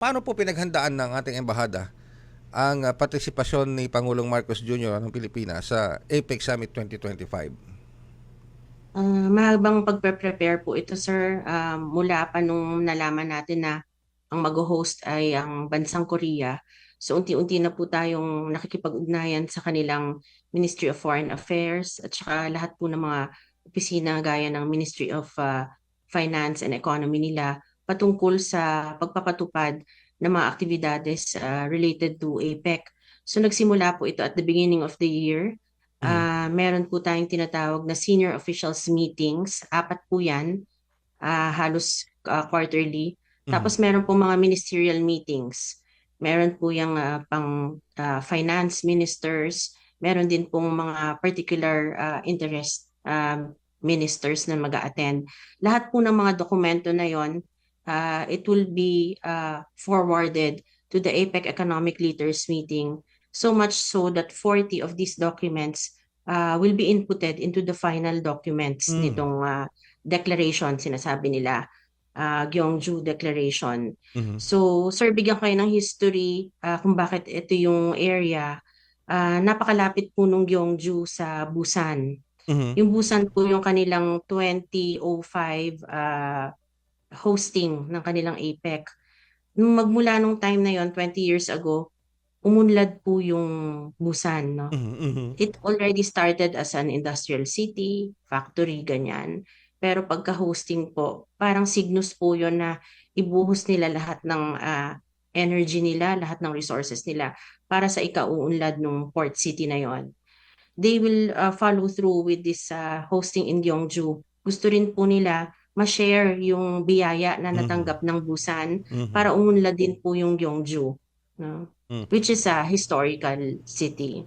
Paano po pinaghandaan ng ating embahada ang partisipasyon ni Pangulong Marcos Jr. ng Pilipinas sa APEC Summit 2025? Mahabang pagpe-prepare po ito, sir. Mula pa nung nalaman natin na ang mag-host ay ang bansang Korea. So unti-unti na po tayong nakikipag-ugnayan sa kanilang Ministry of Foreign Affairs at saka lahat po ng mga opisina gaya ng Ministry of Finance and Economy nila patungkol sa pagpapatupad ng mga aktibidades related to APEC. So nagsimula po ito at the beginning of the year. Mhm, Meron po tayong tinatawag na senior officials meetings. Apat po yan, halos quarterly. mhm, Tapos meron po mga ministerial meetings. Meron po yung pang finance ministers. Meron din pong mga particular interest ministers na mag-attend. Lahat po ng mga dokumento na yon, it will be forwarded to the APEC Economic Leaders Meeting, so much so that 40 of these documents will be inputted into the final documents hmm, nitong declaration, sinasabi nila, Gyeongju Declaration. mhm, So, sir, bigyan kayo ng history kung bakit ito yung area. Napakalapit po nung Gyeongju sa Busan. mhm, Yung Busan po yung kanilang 2005 hosting ng kanilang APEC. Magmula nung time na yon, 20 years ago, umunlad po yung Busan, no? mhm, mhm, It already started as an industrial city, factory, ganyan. Pero pagka-hosting po, parang signus po yon na ibuhos nila lahat ng energy nila, lahat ng resources nila para sa ikauunlad ng port city na yon. They will follow through with this hosting in Gyeongju. Gusto rin po nila ma-share yung biyaya na mhm, natanggap ng Busan mhm, para umunlad din po yung Gyeongju, no? hmm. Which is a historical city.